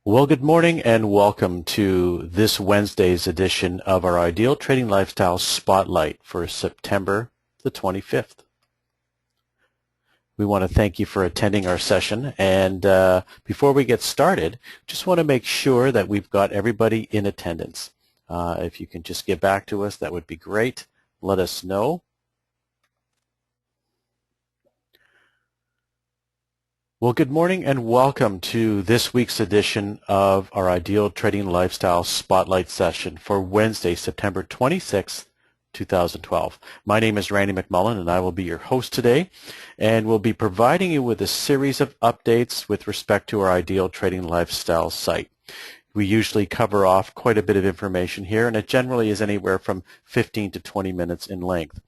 Well, good morning and welcome to this Wednesday's edition of our Ideal Trading Lifestyle Spotlight for September the 25th. We want to thank you for attending our session, and before we get started, just want to make sure that we've got everybody in attendance. If you can just get back to us, that would be great. Let us know. Well, good morning and welcome to this week's edition of our Ideal Trading Lifestyle Spotlight session for Wednesday, September 26th, 2012. My name is Randy McMullen and I will be your host today, and we'll be providing you with a series of updates with respect to our Ideal Trading Lifestyle site. We usually cover off quite a bit of information here, and it generally is anywhere from 15 to 20 minutes in length.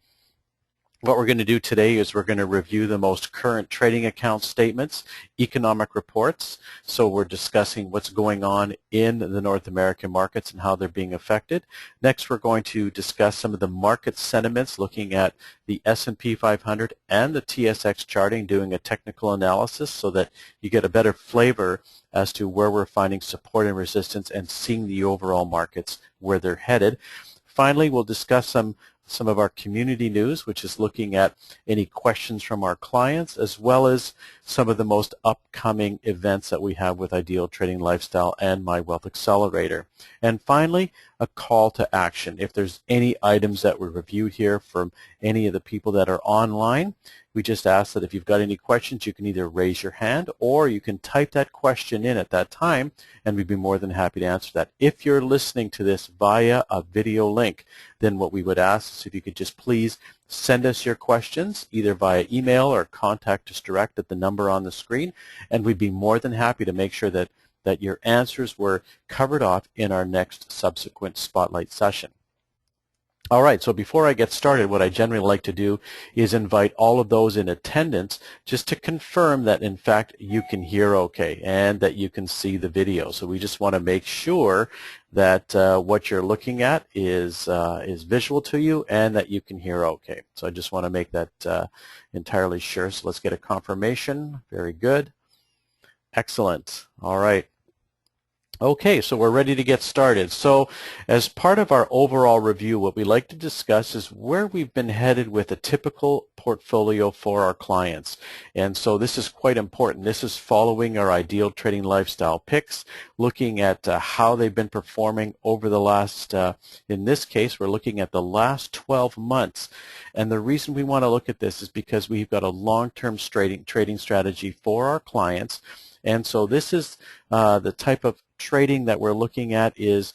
What we're going to do today is we're going to review the most current trading account statements, economic reports. So we're discussing what's going on in the North American markets and how they're being affected. Next, we're going to discuss some of the market sentiments, looking at the S&P 500 and the TSX charting, doing a technical analysis so that you get a better flavor as to where we're finding support and resistance and seeing the overall markets where they're headed. Finally, we'll discuss some of our community news, which is looking at any questions from our clients, as well as some of the most upcoming events that we have with Ideal Trading Lifestyle and My Wealth Accelerator. And finally, a call to action. If there's any items that we review here from any of the people that are online, we just ask that if you've got any questions, you can either raise your hand or you can type that question in at that time, and we'd be more than happy to answer that. If you're listening to this via a video link, then what we would ask is if you could just please send us your questions either via email or contact us direct at the number on the screen, and we'd be more than happy to make sure that your answers were covered off in our next subsequent Spotlight session. All right, so before I get started, what I generally like to do is invite all of those in attendance just to confirm that, in fact, you can hear okay and that you can see the video. So we just want to make sure that what you're looking at is visual to you and that you can hear okay. So I just want to make that entirely sure. So let's get a confirmation. Very good. Excellent. All right. Okay, so we're ready to get started. So as part of our overall review, what we like to discuss is where we've been headed with a typical portfolio for our clients. And so this is quite important. This is following our Ideal Trading Lifestyle picks, looking at how they've been performing over the last, in this case, we're looking at the last 12 months. And the reason we want to look at this is because we've got a long-term trading strategy for our clients. And so this is the type of trading that we're looking at is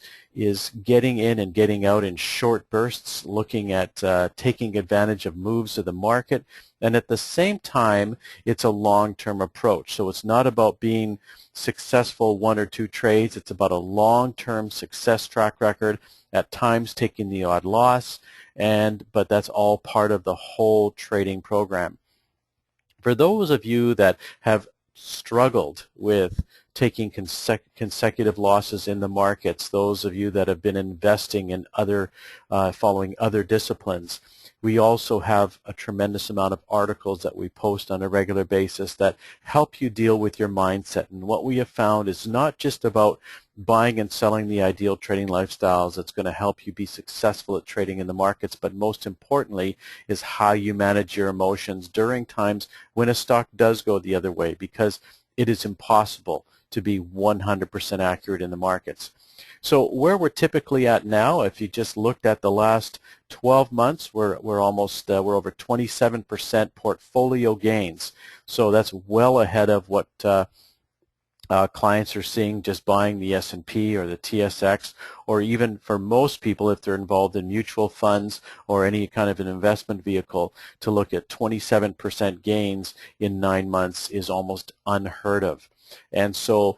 getting in and getting out in short bursts, looking at taking advantage of moves of the market, and at the same time, it's a long-term approach. So it's not about being successful one or two trades. It's about a long-term success track record, at times taking the odd loss, but that's all part of the whole trading program. For those of you that have struggled with taking consecutive losses in the markets, those of you that have been investing in other, following other disciplines, we also have a tremendous amount of articles that we post on a regular basis that help you deal with your mindset. And what we have found is not just about buying and selling the ideal trading lifestyles that's going to help you be successful at trading in the markets, but most importantly is how you manage your emotions during times when a stock does go the other way, because it is impossible to be 100% accurate in the markets. So where we're typically at now, if you just looked at the last 12 months, we're over 27% portfolio gains. So that's well ahead of what clients are seeing just buying the S&P or the TSX, or even for most people, if they're involved in mutual funds or any kind of an investment vehicle, to look at 27% gains in 9 months is almost unheard of. And so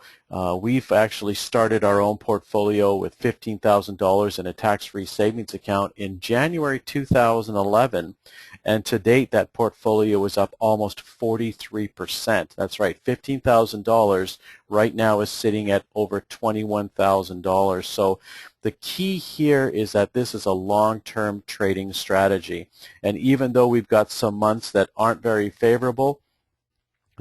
we've actually started our own portfolio with $15,000 in a tax-free savings account in January 2011, and to date that portfolio is up almost 43%. That's right, $15,000 right now is sitting at over $21,000. So the key here is that this is a long-term trading strategy, and even though we've got some months that aren't very favorable,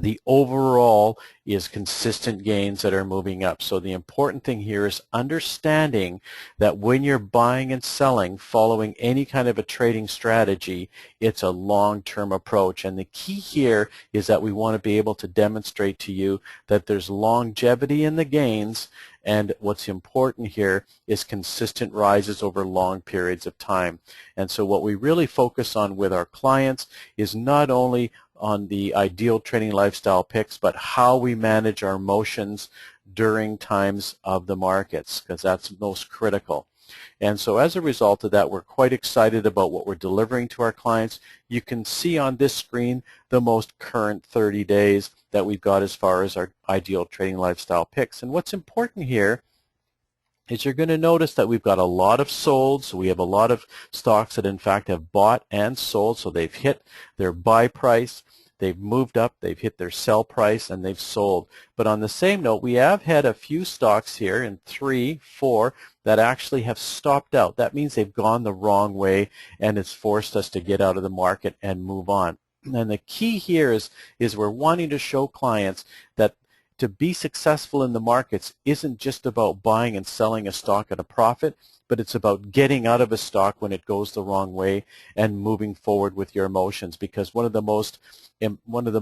the overall is consistent gains that are moving up. So the important thing here is understanding that when you're buying and selling, following any kind of a trading strategy, it's a long-term approach. And the key here is that we want to be able to demonstrate to you that there's longevity in the gains, and what's important here is consistent rises over long periods of time. And so what we really focus on with our clients is not only on the ideal trading lifestyle picks, but how we manage our emotions during times of the markets, because that's most critical. And so as a result of that, we're quite excited about what we're delivering to our clients. You can see on this screen the most current 30 days that we've got as far as our ideal trading lifestyle picks. And what's important here is you're going to notice that we've got a lot of sold. So we have a lot of stocks that in fact have bought and sold. So they've hit their buy price, they've moved up, they've hit their sell price, and they've sold. But on the same note, we have had a few stocks here in 3, 4 that actually have stopped out. That means they've gone the wrong way, and it's forced us to get out of the market and move on. And the key here is we're wanting to show clients that to be successful in the markets isn't just about buying and selling a stock at a profit, but it's about getting out of a stock when it goes the wrong way and moving forward with your emotions. Because one of the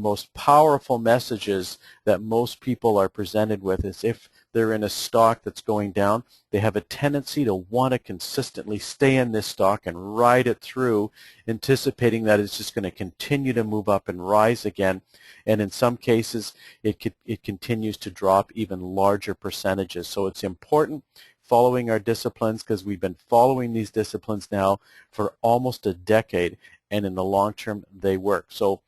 most powerful messages that most people are presented with is if they're in a stock that's going down, they have a tendency to want to consistently stay in this stock and ride it through, anticipating that it's just going to continue to move up and rise again. And in some cases, it continues to drop even larger percentages. So it's important following our disciplines, because we've been following these disciplines now for almost a decade, and in the long term, they work. So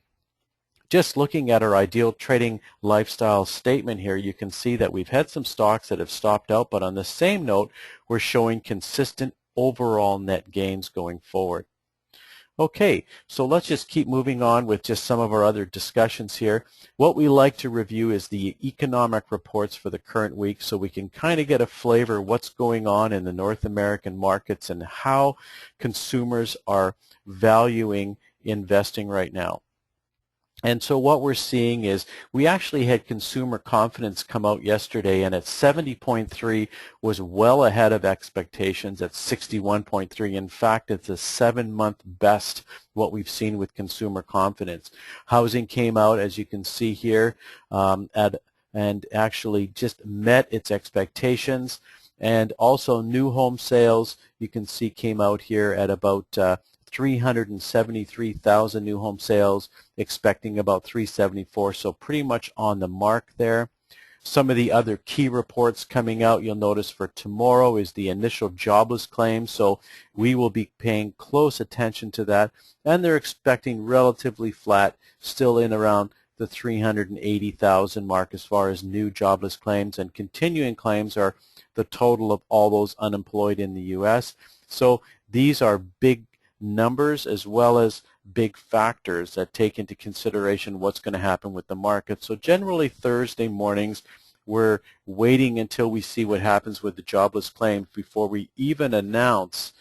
just looking at our ideal trading lifestyle statement here, you can see that we've had some stocks that have stopped out, but on the same note, we're showing consistent overall net gains going forward. Okay, so let's just keep moving on with just some of our other discussions here. What we like to review is the economic reports for the current week, so we can kind of get a flavor of what's going on in the North American markets and how consumers are valuing investing right now. And so what we're seeing is we actually had consumer confidence come out yesterday, and at 70.3 was well ahead of expectations at 61.3. In fact, it's a 7-month best what we've seen with consumer confidence. Housing came out, as you can see here, and actually just met its expectations. And also new home sales, you can see, came out here at about 373,000 new home sales, expecting about 374, so pretty much on the mark there. Some of the other key reports coming out, you'll notice for tomorrow, is the initial jobless claim, so we will be paying close attention to that, and they're expecting relatively flat, still in around the 380,000 mark as far as new jobless claims, and continuing claims are the total of all those unemployed in the U.S. So these are big numbers as well as big factors that take into consideration what's going to happen with the market. So generally Thursday mornings we're waiting until we see what happens with the jobless claims before we even announce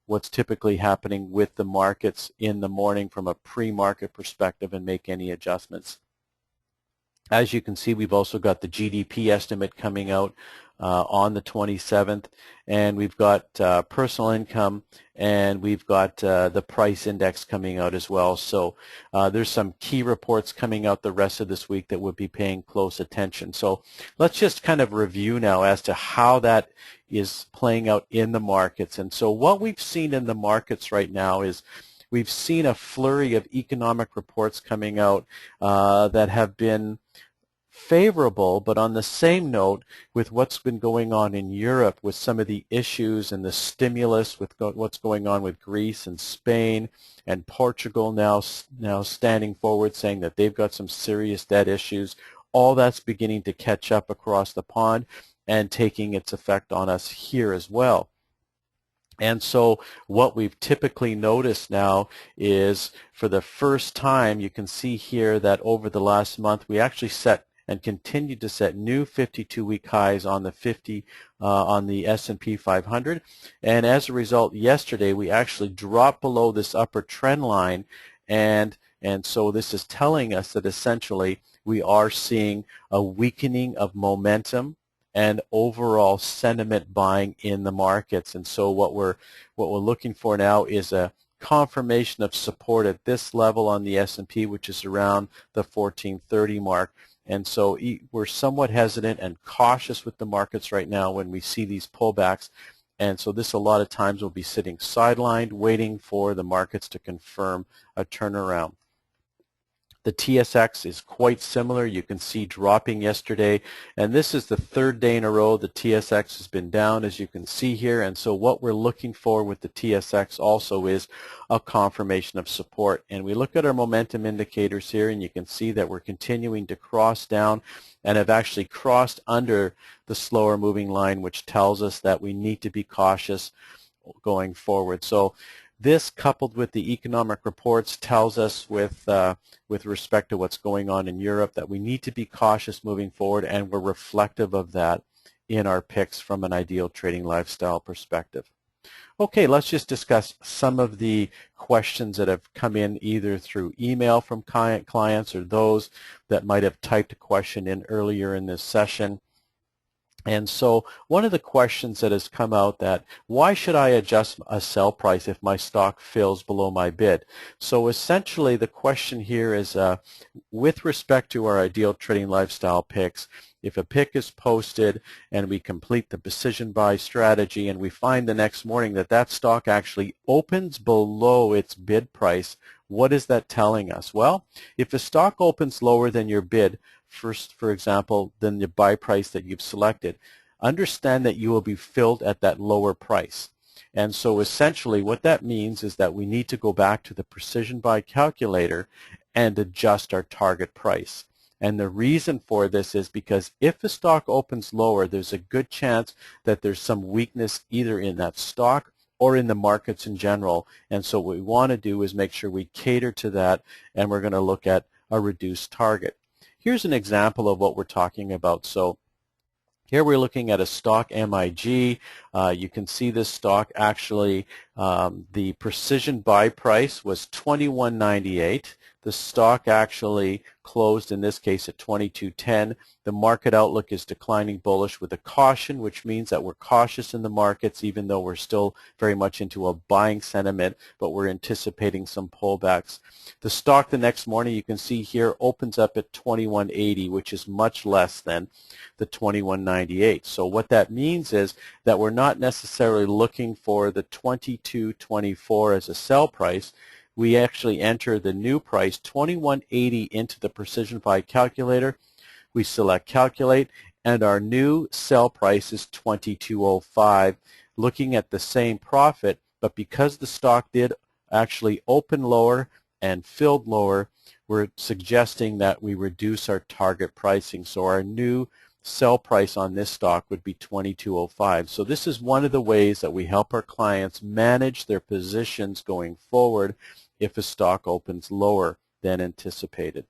what's typically happening with the markets in the morning from a pre-market perspective and make any adjustments. As you can see, we've also got the GDP estimate coming out on the 27th, and we've got personal income, and we've got the price index coming out as well. So there's some key reports coming out the rest of this week that we'll be paying close attention. So let's just kind of review now as to how that is playing out in the markets. And so what we've seen in the markets right now is we've seen a flurry of economic reports coming out that have been favorable, but on the same note, with what's been going on in Europe with some of the issues and the stimulus with what's going on with Greece and Spain and Portugal now standing forward saying that they've got some serious debt issues, all that's beginning to catch up across the pond and taking its effect on us here as well. And so what we've typically noticed now is for the first time, you can see here that over the last month we actually set and continue to set new 52-week highs on the S&P 500. And as a result, yesterday we actually dropped below this upper trend line, and And so this is telling us that essentially we are seeing a weakening of momentum and overall sentiment buying in the markets. And so what we're looking for now is a confirmation of support at this level on the S&P, which is around the 1430 mark. And so we're somewhat hesitant and cautious with the markets right now when we see these pullbacks. And so this a lot of times will be sitting sidelined, waiting for the markets to confirm a turnaround. The TSX is quite similar. You can see dropping yesterday, and this is the third day in a row the TSX has been down, as you can see here. And so what we're looking for with the TSX also is a confirmation of support. And we look at our momentum indicators here, and you can see that we're continuing to cross down and have actually crossed under the slower moving line, which tells us that we need to be cautious going forward. So this, coupled with the economic reports, tells us with respect to what's going on in Europe that we need to be cautious moving forward, and we're reflective of that in our picks from an Ideal Trading Lifestyle perspective. Okay, let's just discuss some of the questions that have come in either through email from clients or those that might have typed a question in earlier in this session. And so one of the questions that has come out that, why should I adjust a sell price if my stock fills below my bid? So essentially the question here is with respect to our Ideal Trading Lifestyle picks, if a pick is posted and we complete the precision buy strategy and we find the next morning that that stock actually opens below its bid price, what is that telling us? Well, if a stock opens lower than your bid, for example, than the buy price that you've selected, understand that you will be filled at that lower price. And so essentially what that means is that we need to go back to the precision buy calculator and adjust our target price. And the reason for this is because if the stock opens lower, there's a good chance that there's some weakness either in that stock or in the markets in general. And so what we want to do is make sure we cater to that, and we're going to look at a reduced target. Here's an example of what we're talking about. So here we're looking at a stock MIG. You can see this stock actually, the precision buy price was $21.98. The stock actually closed in this case at $22.10. The market outlook is declining bullish with a caution, which means that we're cautious in the markets even though we're still very much into a buying sentiment, but we're anticipating some pullbacks. The stock the next morning, you can see here, opens up at $21.80, which is much less than the $21.98. So what that means is that we're not necessarily looking for the $22.24 as a sell price. We actually enter the new price, $21.80, into the precision buy calculator. We select calculate, and our new sell price is $22.05, looking at the same profit, but because the stock did actually open lower and filled lower, we're suggesting that we reduce our target pricing. So our new sell price on this stock would be $22.05. So this is one of the ways that we help our clients manage their positions going forward if a stock opens lower than anticipated.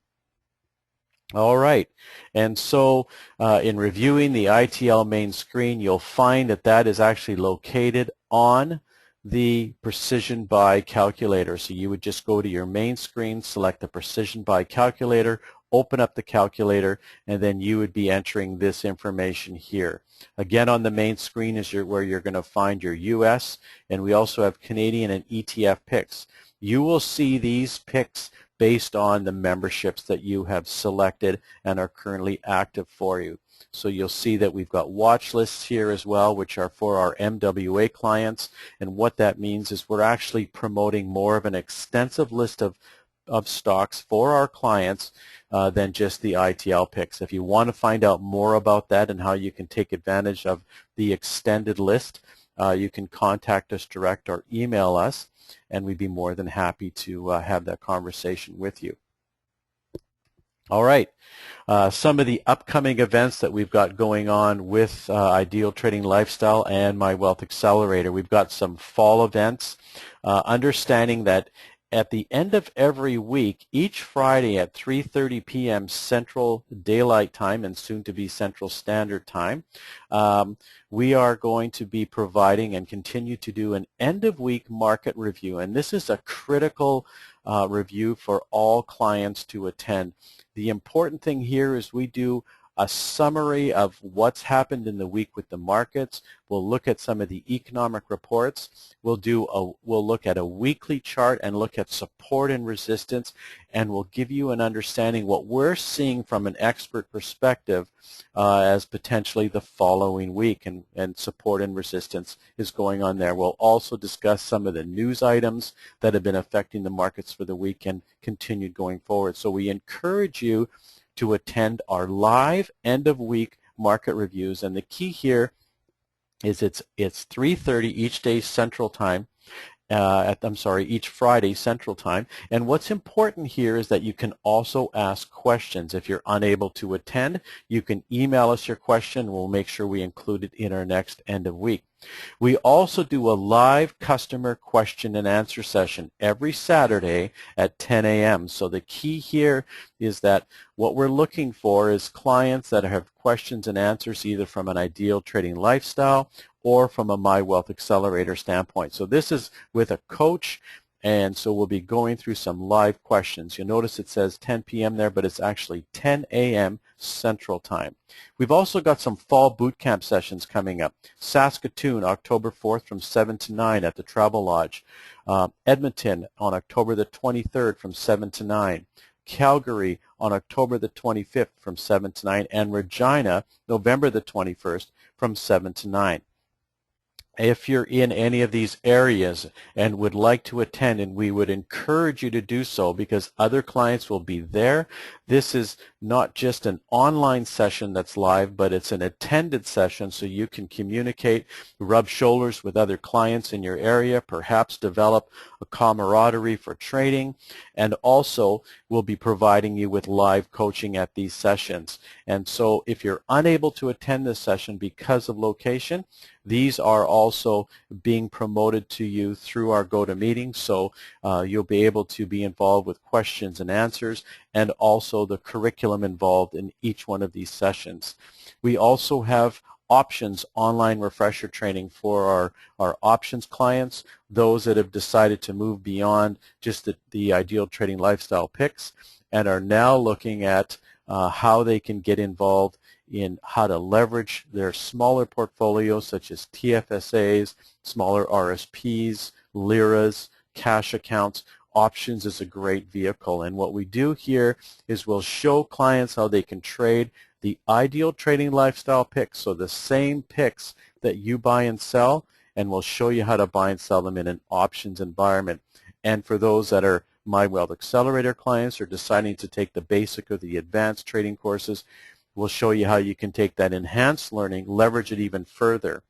All right, and so in reviewing the ITL main screen, you'll find that that is actually located on the precision buy calculator. So you would just go to your main screen, select the precision buy calculator, open up the calculator, and then you would be entering this information here. Again, on the main screen is where you're going to find your US, and we also have Canadian and ETF picks. You will see these picks based on the memberships that you have selected and are currently active for you. So you'll see that we've got watch lists here as well, which are for our MWA clients, and what that means is we're actually promoting more of an extensive list of stocks for our clients than just the ITL picks. If you want to find out more about that and how you can take advantage of the extended list, you can contact us direct or email us, and we'd be more than happy to have that conversation with you. All right, some of the upcoming events that we've got going on with Ideal Trading Lifestyle and My Wealth Accelerator. We've got some fall events, understanding that at the end of every week, each Friday at 3:30 p.m. Central Daylight Time and soon to be Central Standard Time, we are going to be providing and continue to do an end-of-week market review. And this is a critical review for all clients to attend. The important thing here is we do a summary of what's happened in the week with the markets. We'll look at some of the economic reports. We'll look at a weekly chart and look at support and resistance, and we'll give you an understanding what we're seeing from an expert perspective as potentially the following week, and support and resistance is going on there. We'll also discuss some of the news items that have been affecting the markets for the week and continued going forward. So we encourage you to attend our live end-of-week market reviews, and the key here is it's 3:30 each day Central Time. Each Friday Central Time. And what's important here is that you can also ask questions. If you're unable to attend, you can email us your question. We'll make sure we include it in our next end of week. We also do a live customer question and answer session every Saturday at 10 a.m. So the key here is that what we're looking for is clients that have questions and answers either from an Ideal Trading Lifestyle or from a My Wealth Accelerator standpoint. So this is with a coach, and so we'll be going through some live questions. You'll notice it says 10 p.m. there, but it's actually 10 a.m. Central Time. We've also got some fall boot camp sessions coming up. Saskatoon, October 4th from 7 to 9 at the Travel Lodge. Edmonton on October the 23rd from 7 to 9. Calgary on October the 25th from 7 to 9. And Regina, November the 21st from 7 to 9. If you're in any of these areas and would like to attend, and we would encourage you to do so because other clients will be there. This is not just an online session that's live, but it's an attended session so you can communicate, rub shoulders with other clients in your area, perhaps develop a camaraderie for trading, and also we'll be providing you with live coaching at these sessions. And so if you're unable to attend this session because of location, these are also being promoted to you through our GoToMeeting, so you'll be able to be involved with questions and answers and also the curriculum involved in each one of these sessions. We also have options online refresher training for our options clients, those that have decided to move beyond just the Ideal Trading Lifestyle picks and are now looking at how they can get involved in how to leverage their smaller portfolios such as TFSAs, smaller RSPs, LIRAs, cash accounts. Options is a great vehicle, and what we do here is we'll show clients how they can trade the Ideal Trading Lifestyle picks, so the same picks that you buy and sell, and we'll show you how to buy and sell them in an options environment. And for those that are My Wealth Accelerator clients or deciding to take the basic or the advanced trading courses, we'll show you how you can take that enhanced learning, leverage it even further.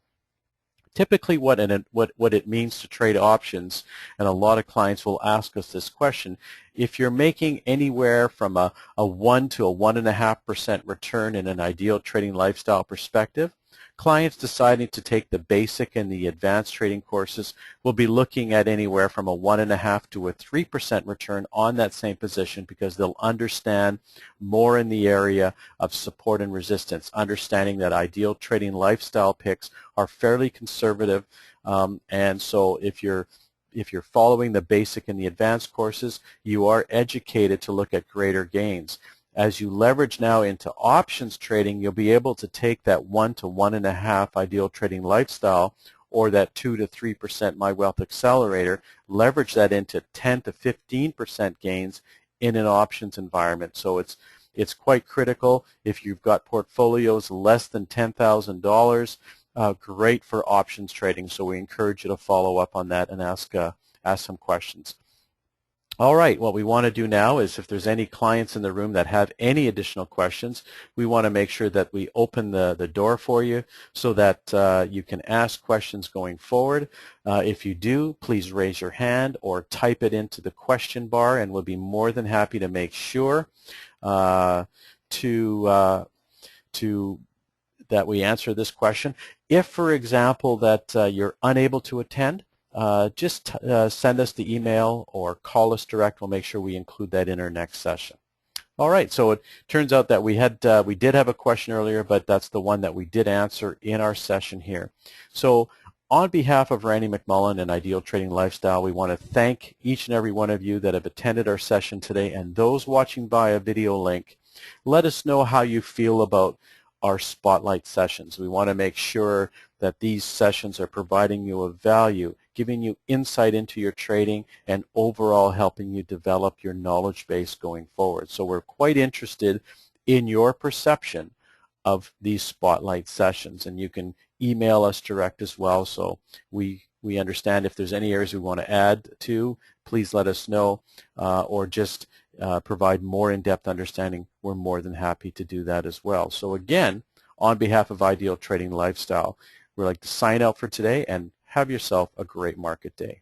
Typically what it means to trade options, and a lot of clients will ask us this question, if you're making anywhere from a 1 to a 1.5% return in an Ideal Trading Lifestyle perspective, clients deciding to take the basic and the advanced trading courses will be looking at anywhere from a 1.5 to a 3% return on that same position because they'll understand more in the area of support and resistance, understanding that Ideal Trading Lifestyle picks are fairly conservative, and so if you're following the basic and the advanced courses, you are educated to look at greater gains. As you leverage now into options trading, you'll be able to take that 1 to 1.5 Ideal Trading Lifestyle or that 2 to 3% My Wealth Accelerator, leverage that into 10 to 15% gains in an options environment. So it's quite critical. If you've got portfolios less than $10,000, great for options trading. So we encourage you to follow up on that and ask some questions. All right, what we want to do now is if there's any clients in the room that have any additional questions, we want to make sure that we open the door for you so that you can ask questions going forward. If you do, please raise your hand or type it into the question bar, and we'll be more than happy to make sure that we answer this question. If, for example, that you're unable to attend, just send us the email or call us direct. We'll make sure we include that in our next session. All right, so it turns out that we did have a question earlier, but that's the one that we did answer in our session here. So on behalf of Randy McMullen and Ideal Trading Lifestyle, we want to thank each and every one of you that have attended our session today, and those watching by a video link. Let us know how you feel about our Spotlight sessions. We want to make sure that these sessions are providing you a value, giving you insight into your trading, and overall helping you develop your knowledge base going forward. So we're quite interested in your perception of these Spotlight sessions, and you can email us direct as well. So we understand if there's any areas we want to add to, please let us know, or just provide more in-depth understanding. We're more than happy to do that as well. So again, on behalf of Ideal Trading Lifestyle, we'd like to sign out for today and have yourself a great market day.